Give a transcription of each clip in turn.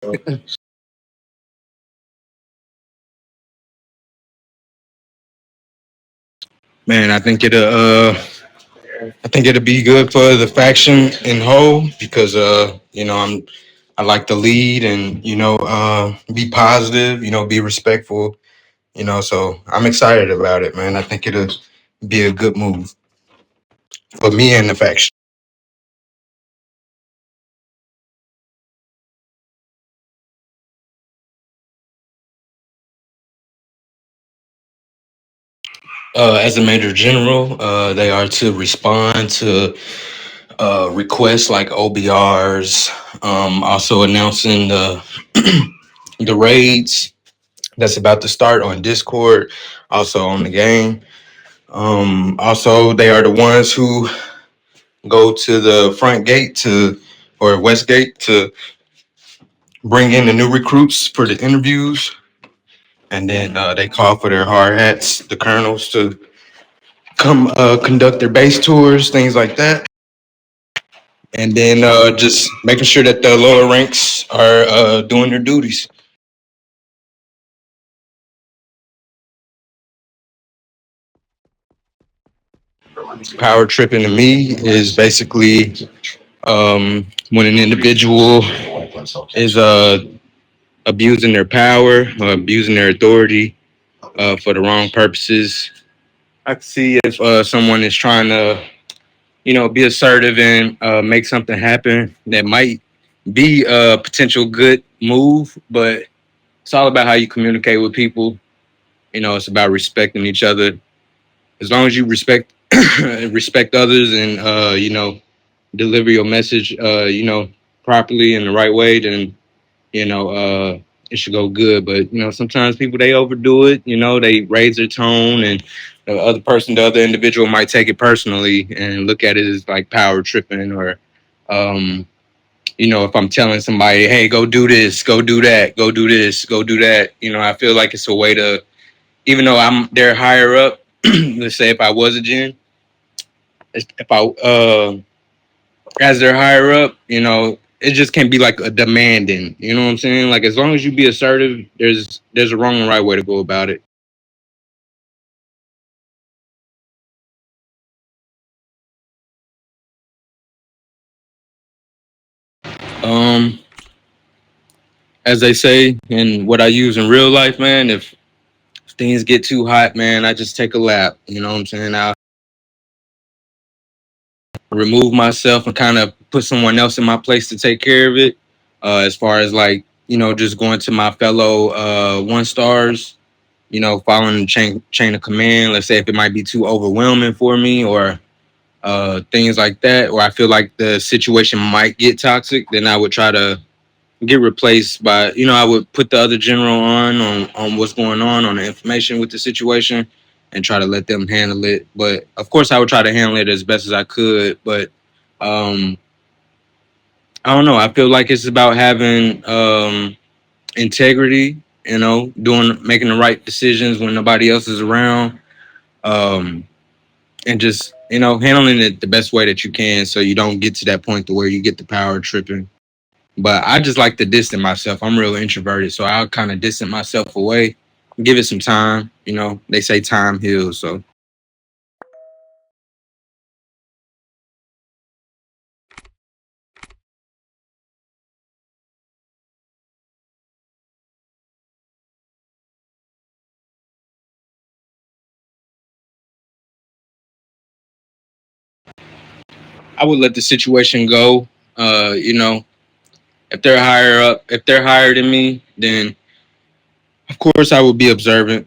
Man, I think it'll be good for the faction in whole because I like to lead and be positive, be respectful, so I'm excited about it, man. I think it'll be a good move for me and the faction. As a major general, they are to respond to requests like OBRs, also announcing the the raids that's about to start on Discord, also on the game. Also, they are the ones who go to the front gate to or west gate to bring in the new recruits for the interviews, and then they call for their hard hats, the colonels, to come conduct their base tours, things like that. And then just making sure that the lower ranks are doing their duties. Power tripping to me is basically when an individual is abusing their power or abusing their authority for the wrong purposes. I can see if someone is trying to, be assertive and make something happen that might be a potential good move, but it's all about how you communicate with people. It's about respecting each other. As long as you respect others and deliver your message properly in the right way, then you know it should go good. But sometimes people they overdo it. They raise their tone, and the other individual might take it personally and look at it as like power tripping or um if I'm telling somebody, hey, go do this, go do that, go do this, go do that, I feel like it's a way to, even though I'm there higher up, let's say if I was a gen, if I as they're higher up, it just can't be like a demanding. You know what I'm saying? Like as long as you be assertive, there's a wrong and right way to go about it. Um, as they say, and what I use in real life, man, if things get too hot, man, I just take a lap. You know what I'm saying? I remove myself and kind of put someone else in my place to take care of it. As far as like just going to my fellow one stars, following the chain of command. Let's say if it might be too overwhelming for me or things like that, or I feel like the situation might get toxic, then I would try to get replaced by, I would put the other general on what's going on the information with the situation, and try to let them handle it. But of course, I would try to handle it as best as I could. But um, I don't know. I feel like it's about having integrity. Doing making the right decisions when nobody else is around. Um, and just handling it the best way that you can so you don't get to that point to where you get the power tripping. But I just like to distance myself. I'm real introverted, so I'll kind of distance myself away, give it some time. They say time heals. So I would let the situation go. You know, if they're higher up, if they're higher than me, then of course I would be observant.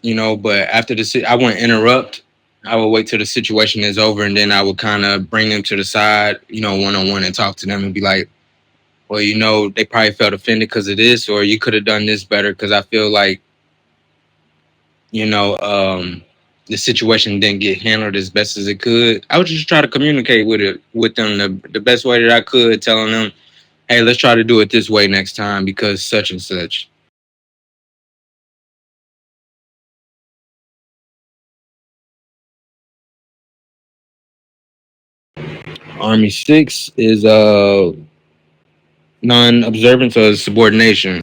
But after I wouldn't interrupt. I would wait till the situation is over, and then I would kind of bring them to the side, one on one, and talk to them and be like, well, they probably felt offended because of this, or you could have done this better. Because I feel like, you know, um, the situation didn't get handled as best as it could. I would just try to communicate with them the best way that I could, telling them, hey, let's try to do it this way next time because such and such. Army 6 is non-observance or subordination.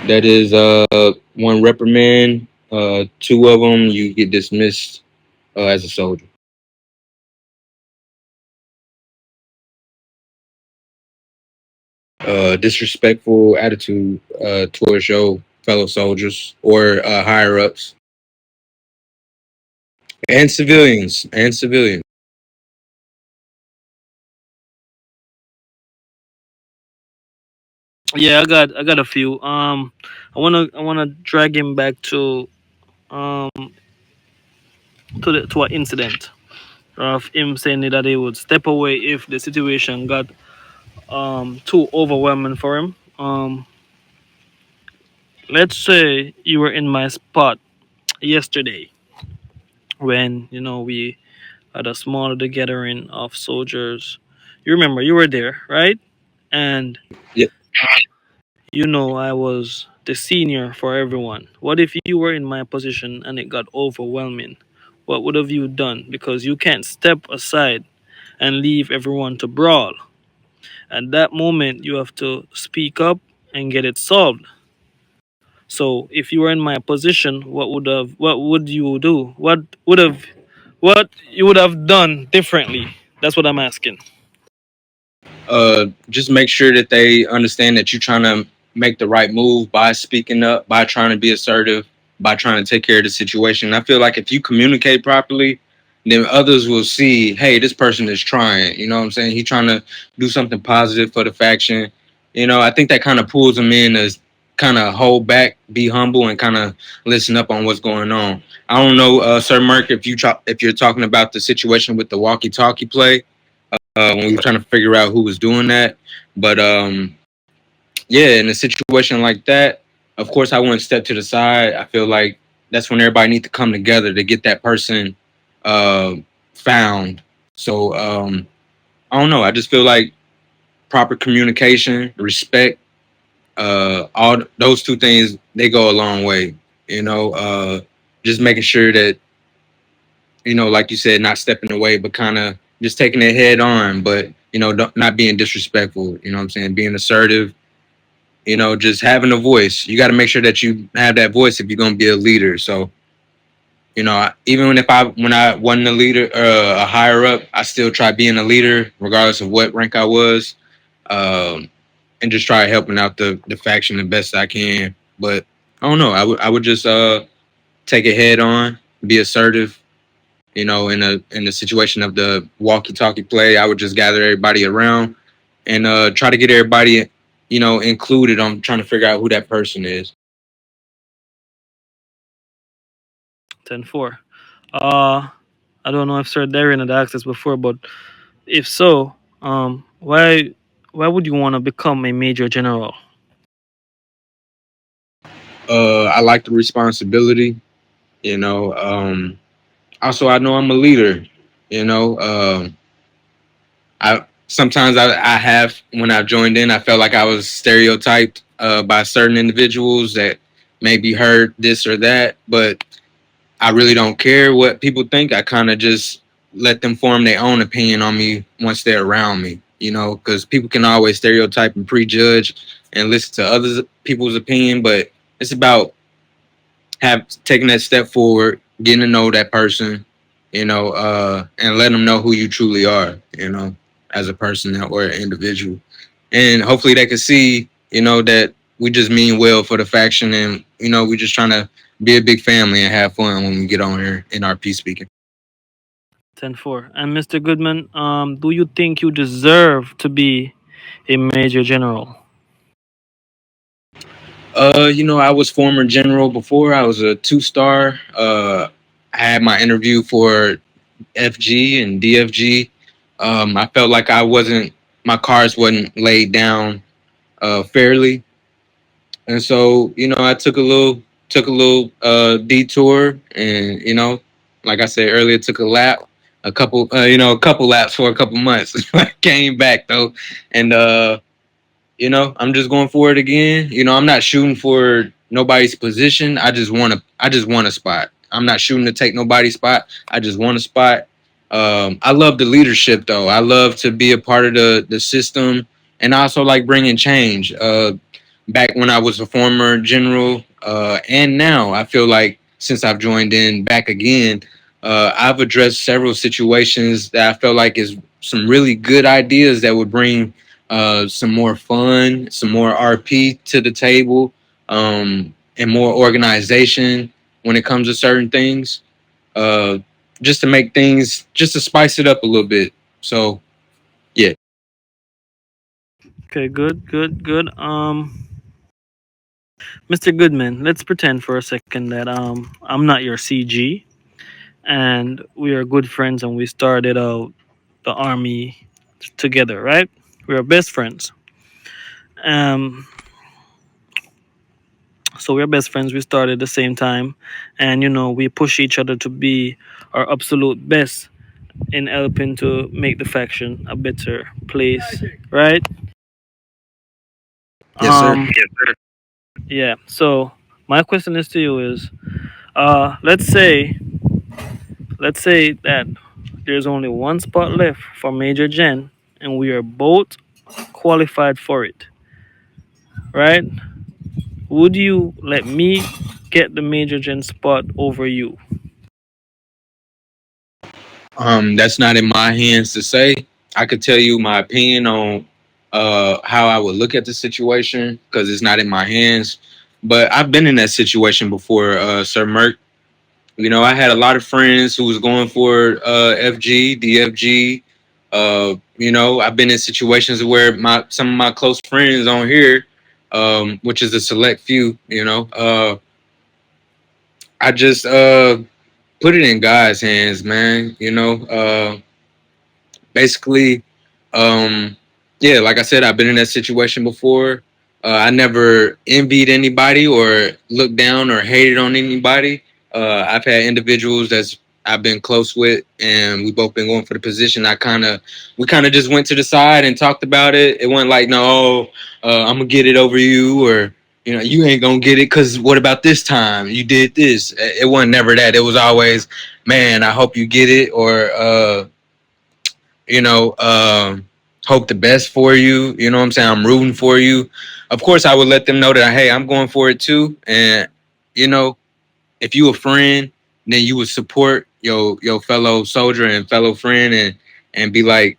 That is one reprimand. Two of them you get dismissed as a soldier. Disrespectful attitude towards your fellow soldiers or higher ups and civilians. Yeah, I got a few. I wanna drag him back um to an incident of him saying that he would step away if the situation got too overwhelming for him. Let's say you were in my spot yesterday when we had a small gathering of soldiers. You remember you were there, right? And Yeah. I was the senior for everyone. What if you were in my position and it got overwhelming? What would have you done? Because you can't step aside and leave everyone to brawl. At that moment, you have to speak up and get it solved. So, if you were in my position, what would you do? What you would have done differently? That's what I'm asking. Just make sure that they understand that you're trying to make the right move by speaking up, by trying to be assertive, by trying to take care of the situation. I feel like if you communicate properly, then others will see, hey, this person is trying. You know what I'm saying? He's trying to do something positive for the faction. I think that kind of pulls them in to kind of hold back, be humble, and kind of listen up on what's going on. I don't know, Sir Merk, if you're talking about the situation with the walkie-talkie play when we were trying to figure out who was doing that. But yeah, in a situation like that, of course, I wouldn't step to the side. I feel like that's when everybody needs to come together to get that person uh, found. So I don't know. I just feel like proper communication, respect, all those two things they go a long way. Just making sure that like you said, not stepping away, but kind of just taking it head on, but not being disrespectful. You know what I'm saying? Being assertive. Just having a voice. You got to make sure that you have that voice if you're gonna be a leader. So even when I wasn't a leader, a higher up, I still try being a leader, regardless of what rank I was, um, and just try helping out the faction the best I can. But I don't know. I would just take it head on, be assertive, in a situation of the walkie-talkie play, I would just gather everybody around and try to get everybody, included. I'm trying to figure out who that person is. 10-4. Uh, I don't know if Sir Darren had asked this before, but if so, why would you want to become a major general? I like the responsibility. You know. Also, I know I'm a leader. You know. I sometimes I have when I joined in, I felt like I was stereotyped by certain individuals that maybe heard this or that, but I really don't care what people think. I kind of just let them form their own opinion on me once they're around me, because people can always stereotype and prejudge and listen to other people's opinion, but it's about have taking that step forward, getting to know that person, and letting them know who you truly are, as a person or an individual. And hopefully they can see, that we just mean well for the faction and, we just trying to be a big family and have fun when we get on here in our peace speaking. 10-4. And Mr. Goodman, do you think you deserve to be a major general? I was former general before. I was a two-star. I had my interview for FG and DFG. I felt like my cards wasn't laid down fairly, and so I took a little detour, and like I said earlier, took a lap, a couple laps for a couple months. Came back though, and I'm just going for it again. I'm not shooting for nobody's position. I just want a spot. I'm not shooting to take nobody's spot. I just want a spot. I love the leadership though. I love to be a part of the system, and I also like bringing change. Back when I was a former general, and now I feel like since I've joined in back again, I've addressed several situations that I felt like is some really good ideas that would bring some more fun, some more RP to the table, and more organization when it comes to certain things. Uh, just to make things, just to spice it up a little bit. So yeah, Okay, good, good, good. Mr. Goodman, let's pretend for a second that I'm not your CG, and we are good friends, and we started out the army together, right? We are best friends. Um, so we're best friends. We started at the same time, and we push each other to be our absolute best in helping to make the faction a better place, right? yes, sir. Yes, sir. Yeah. So my question is to you is, let's say that there's only one spot left for Major Gen, and we are both qualified for it, right? Would you let me get the Major Gen spot over you? That's not in my hands to say. I could tell you my opinion on how I would look at the situation because it's not in my hands. But I've been in that situation before, Sir Merck. You know, I had a lot of friends who was going for FG, DFG. You know, I've been in situations where my some of my close friends on here, which is a select few. I just put it in God's hands, man. Basically, um, yeah, like I said, I've been in that situation before. I never envied anybody or looked down or hated on anybody. I've had individuals that's I've been close with, and we both been going for the position. We kind of just went to the side and talked about it. It wasn't like, no, I'm gonna get it over you, or you ain't gonna get it because what about this time? You did this. It wasn't never that. It was always, man, I hope you get it, or you know, hope the best for you. You know what I'm saying? I'm rooting for you. Of course, I would let them know that, hey, I'm going for it too. And, you know, if you a friend, then you would support your fellow soldier and fellow friend and be like,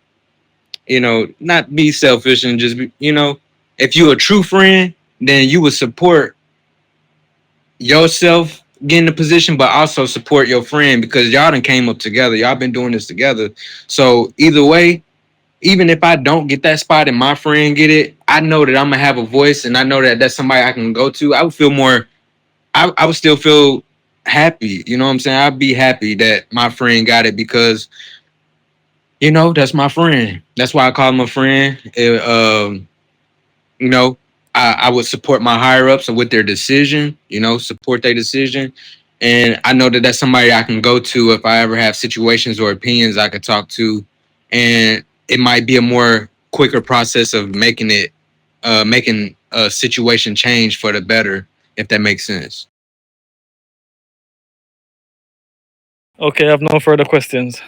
not be selfish and just be, if you a true friend, then you would support yourself getting the position, but also support your friend because y'all done came up together. Y'all been doing this together. So either way, even if I don't get that spot and my friend get it, I know that I'm gonna have a voice, and I know that that's somebody I can go to. I would feel more. I would still feel happy. You know what I'm saying? I'd be happy that my friend got it because that's my friend. That's why I call him a friend. You know, I would support my higher ups and with their decision. Support their decision, and I know that that's somebody I can go to if I ever have situations or opinions I could talk to, and it might be a more quicker process of making a situation change for the better, if that makes sense. Okay, I have no further questions.